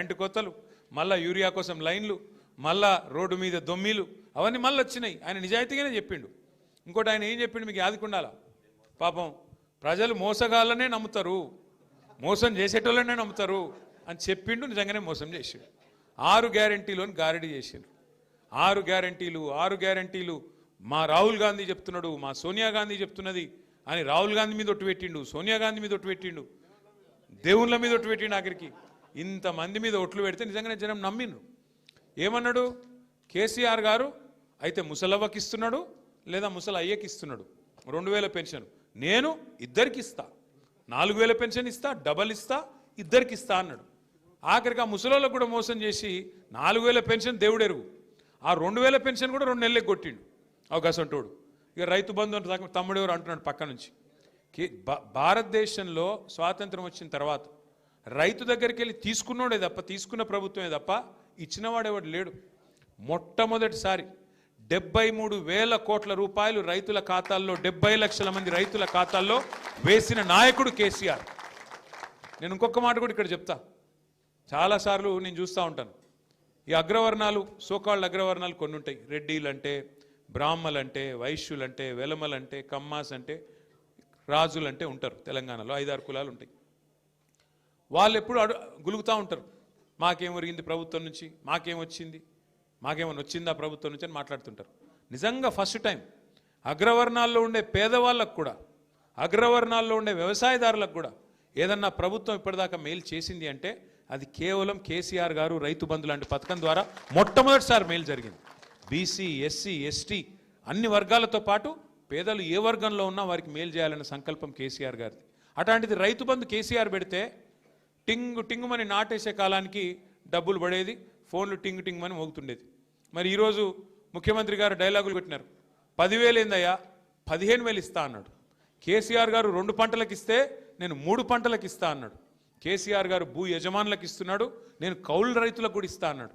Current కోతలు, మళ్ళా urea కోసం లైన్లు, మళ్ళా రోడ్డు మీద దొమ్మిలు, అవన్నీ మళ్ళీ వచ్చినాయి. ఆయన నిజాయితీగానే చెప్పిండు. ఇంకోటి ఆయన ఏం చెప్పిండు మీకు యాదకుండాలా, పాపం ప్రజలు మోసగాళ్ళనే నమ్ముతారు, మోసం చేసేటోళ్ళనే నమ్ముతారు అని చెప్పిండు. నిజంగానే మోసం చేసిండు. 6 గ్యారంటీలోని గారడీ చేసిండు. 6 గ్యారంటీలు మా రాహుల్ గాంధీ చెప్తున్నాడు, మా సోనియా గాంధీ చెప్తున్నది అని రాహుల్ గాంధీ మీద ఒట్టు పెట్టిండు, సోనియా గాంధీ మీద ఒట్టు పెట్టిండు, దేవుళ్ళ మీద ఒట్టు పెట్టిండు. ఆఖరికి ఇంతమంది మీద ఒట్లు పెడితే నిజంగానే జనం నమ్మిండ్రు. ఏమన్నాడు కేసీఆర్ గారు, అయితే ముసలవ్వకి ఇస్తున్నాడు లేదా ముసలి అయ్యకి ఇస్తున్నాడు 2000 పెన్షన్, నేను ఇద్దరికి ఇస్తా, 4000 పెన్షన్ ఇస్తా, డబల్ ఇస్తా, ఇద్దరికి ఇస్తా అన్నాడు. ఆఖరికి ఆ ముసలోళ్ళకు కూడా మోసం చేసి 4000 పెన్షన్ దేవుడెరుగు, ఆ 2000 పెన్షన్ కూడా 2 నెలలకు కొట్టిండు అవకాశంటోడు. ఇక రైతు బంధు అంటే తమ్ముడెవరు అంటున్నాడు పక్క నుంచి. భారతదేశంలో స్వాతంత్రం వచ్చిన తర్వాత రైతు దగ్గరికి వెళ్ళి తీసుకున్నోడే తప్ప, తీసుకున్న ప్రభుత్వమే తప్ప ఇచ్చినవాడేవాడు లేడు. మొట్టమొదటిసారి 73,000 కోట్ల రూపాయలు రైతుల ఖాతాల్లో, 70 లక్షల మంది రైతుల ఖాతాల్లో వేసిన నాయకుడు కేసీఆర్. నేను ఇంకొక మాట కూడా ఇక్కడ చెప్తా. చాలాసార్లు నేను చూస్తూ ఉంటాను, ఈ అగ్రవర్ణాలు, సోకాళ్ళ అగ్రవర్ణాలు కొన్ని ఉంటాయి. రెడ్డిలంటే, బ్రాహ్మలంటే, వైశ్యులంటే, వెలమలంటే, కమ్మాస్ అంటే, రాజులంటే ఉంటారు. తెలంగాణలో 5-6 కులాలు ఉంటాయి. వాళ్ళు ఎప్పుడు గులుగుతూ ఉంటారు, మాకేం ఒరిగింది ప్రభుత్వం నుంచి, మాకేమొచ్చింది, మాకేమైనా వచ్చిందా ప్రభుత్వం నుంచి అని మాట్లాడుతుంటారు. నిజంగా ఫస్ట్ టైం అగ్రవర్ణాల్లో ఉండే పేదవాళ్ళకు కూడా, అగ్రవర్ణాల్లో ఉండే వ్యవసాయదారులకు కూడా ఏదన్నా ప్రభుత్వం ఇప్పటిదాకా మేలు చేసింది అంటే అది కేవలం కేసీఆర్ గారు రైతు బంధు లాంటి పథకం ద్వారా మొట్టమొదటిసారి మేలు జరిగింది. బీసీ, ఎస్సీ, ఎస్టీ అన్ని వర్గాలతో పాటు పేదలు ఏ వర్గంలో ఉన్నా వారికి మేలు చేయాలనే సంకల్పం కేసీఆర్ గారిది. అట్లాంటిది రైతు బంధు కేసీఆర్ పెడితే టింగు టింగుమని నాటేసే కాలానికి డబ్బులు పడేది, ఫోన్లు టింగు టింగుమని మోగుతుండేది. మరి ఈరోజు ముఖ్యమంత్రి గారు డైలాగులు పెట్టినారు, 10,000 ఏందయ్యా 15,000 ఇస్తా అన్నాడు. కేసీఆర్ గారు 2 పంటలకు ఇస్తే నేను 3 పంటలకు ఇస్తా అన్నాడు. కేసీఆర్ గారు భూ యజమానులకు ఇస్తున్నాడు, నేను కౌలు రైతులకు కూడా ఇస్తా అన్నాడు.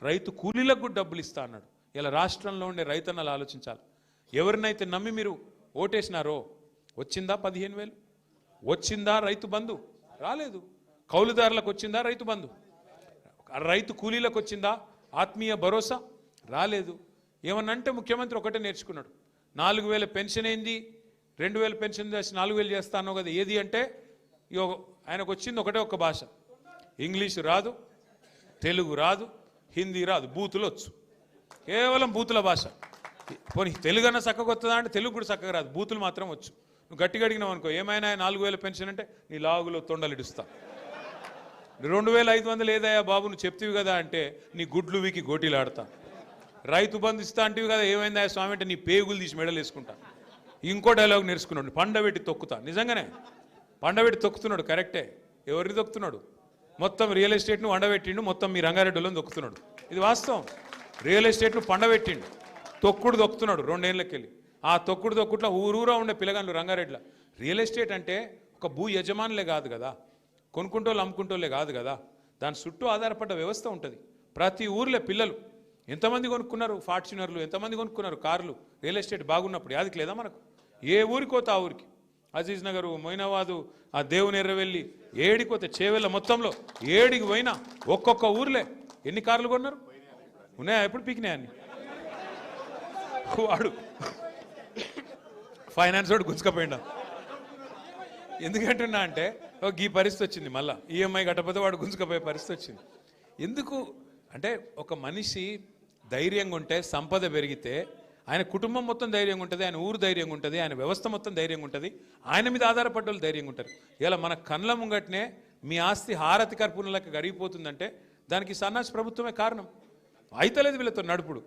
రైతు కూలీలకు కూడా డబ్బులు ఇస్తా అన్నాడు. ఇలా రాష్ట్రంలో ఉండే రైతన్నలు ఆలోచించాలి. ఎవరినైతే నమ్మి మీరు ఓటేసినారో వచ్చిందా 15,000? వచ్చిందా రైతు బంధు? రాలేదు. కౌలుదారులకు వచ్చిందా రైతు బంధు? రైతు కూలీలకు వచ్చిందా ఆత్మీయ భరోసా? రాలేదు. ఏమన్నంటే ముఖ్యమంత్రి ఒకటే నేర్చుకున్నాడు, 4,000 పెన్షన్ ఏంది, 2,000 పెన్షన్ చేసి 4,000 చేస్తాను కదా, ఏది అంటే ఆయనకు వచ్చింది ఒకటే ఒక్క భాష, ఇంగ్లీషు రాదు, తెలుగు రాదు, హిందీ రాదు, బూతులు వచ్చు, కేవలం బూతుల భాష. పోనీ తెలుగు అన్న చక్కగా వస్తుందా అంటే తెలుగు కూడా చక్కగా రాదు, బూతులు మాత్రం వచ్చు. నువ్వు గట్టిగా అడిగినావు అనుకో, ఏమైనా 4,000 పెన్షన్ అంటే నీ లాగులో తొండలిడుస్తా. 2,500 ఏదయ్యా బాబు నువ్వు చెప్తివి కదా అంటే నీ గుడ్లు వీకి గోటీలు ఆడతా. రైతు బంధు ఇస్తా అంటివి కదా, ఏమైందా స్వామి అంటే నీ పేగులు తీసి మెడలు వేసుకుంటా. ఇంకో డైలాగ్ నేర్చుకున్నాడు, పండబెట్టి తొక్కుతా. నిజంగానే పండబెట్టి తొక్కుతున్నాడు, కరెక్టే. ఎవరిని తొక్కుతున్నాడు? మొత్తం రియల్ ఎస్టేట్ను వండబెట్టిండు, మొత్తం మీ రంగారెడ్డిలోని తొక్కుతున్నాడు. ఇది వాస్తవం. రియల్ ఎస్టేట్ను పండబెట్టిండు, తొక్కుడు తొక్కుతున్నాడు 2 ఏళ్ళకి వెళ్ళి. ఆ తొక్కుట్లో ఊరూరా ఉండే పిల్లగాళ్ళు రంగారెడ్డిలో. రియల్ ఎస్టేట్ అంటే ఒక భూ యజమానులే కాదు కదా, కొనుక్కుంటోళ్ళు అమ్ముకుంటోళ్ళే కాదు కదా, దాని చుట్టూ ఆధారపడ్డ వ్యవస్థ ఉంటుంది. ప్రతి ఊర్లో పిల్లలు ఎంతమంది కొనుక్కున్నారు ఫార్చునర్లు, ఎంతమంది కొనుక్కున్నారు కార్లు, రియల్ ఎస్టేట్ బాగున్నప్పుడు. యాదికి లేదా మనకు? ఏ ఊరికోతే ఆ ఊరికి, అజీజ్ నగరు, మొయినాబాదు, ఆ దేవుని ఎర్రవెల్లి, ఏడికోతే చేవెళ్ళ మొత్తంలో ఏడికి పోయినా ఒక్కొక్క ఊర్లే ఎన్ని కార్లు కొన్నారు? ఉన్నాయా? ఎప్పుడు పీకినాయన్ని? వాడు ఫైనాన్స్ వాడు గుంజుకపోయిండా. ఎందుకంటున్నా అంటే ఈ పరిస్థితి వచ్చింది, మళ్ళీ ఈఎంఐ కట్టకపోతే వాడు గుంజుకపోయే పరిస్థితి వచ్చింది. ఎందుకు అంటే ఒక మనిషి ధైర్యంగా ఉంటే, సంపద పెరిగితే ఆయన కుటుంబం మొత్తం ధైర్యంగా ఉంటుంది, ఆయన ఊరు ధైర్యంగా ఉంటుంది, ఆయన వ్యవస్థ మొత్తం ధైర్యంగా ఉంటుంది, ఆయన మీద ఆధారపడ్డ వాళ్ళు ధైర్యంగా ఉంటారు. ఇలా మన కళ్ళ ముంగట్నే మీ ఆస్తి హారతి కర్పూరంలోకి కరిగిపోతుందంటే దానికి సన్నాసి ప్రభుత్వమే కారణం. అయితలేదు వీళ్ళతో నడుపుడు.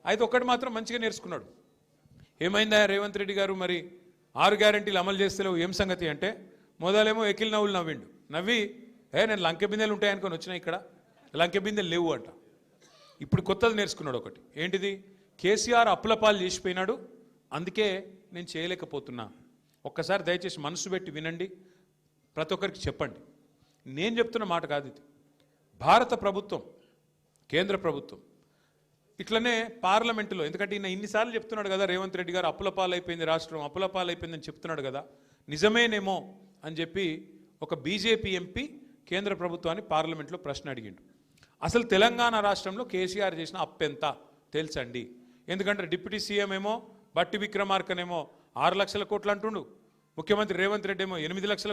అయితే ఒక్కటి మాత్రం మంచిగా నేర్చుకున్నాడు. ఏమైందా రేవంత్ రెడ్డి గారు, మరి 6 గ్యారంటీలు అమలు చేస్తలేవు ఏం సంగతి అంటే, మొదలేమో ఎకిల్ నవ్వులు నవ్విండు. నవ్వి నేను లంకె బిందెలు ఉంటాయనుకొని వచ్చినా, ఇక్కడ లంకె బిందెలు లేవు అంట. ఇప్పుడు కొత్తది నేర్చుకున్నాడు ఒకటి. ఏంటిది? కేసీఆర్ అప్పులపాలు చేసిపోయినాడు, అందుకే నేను చేయలేకపోతున్నా. ఒక్కసారి దయచేసి మనసు పెట్టి వినండి, ప్రతి ఒక్కరికి చెప్పండి. నేను చెప్తున్న మాట కాదు ఇది. భారత ప్రభుత్వం, కేంద్ర ప్రభుత్వం ఇట్లనే పార్లమెంటులో, ఎందుకంటే ఈయన ఇన్నిసార్లు చెప్తున్నాడు కదా, రేవంత్ రెడ్డి గారు అప్పులపాలు అయిపోయింది రాష్ట్రం, అప్పులపాలు అయిపోయిందని చెప్తున్నాడు కదా, నిజమేనేమో అని చెప్పి ఒక బీజేపీ ఎంపీ కేంద్ర ప్రభుత్వాన్ని పార్లమెంట్లో ప్రశ్న అడిగిండు. అసలు తెలంగాణ రాష్ట్రంలో కేసీఆర్ చేసిన అప్పెంత తెలుసండి? ఎందుకంటే డిప్యూటీ సీఎం ఏమో బట్టి విక్రమార్కనేమో 6 లక్షల కోట్లు అంటుండు, ముఖ్యమంత్రి రేవంత్ రెడ్డి ఏమో 8 లక్షల కోట్లు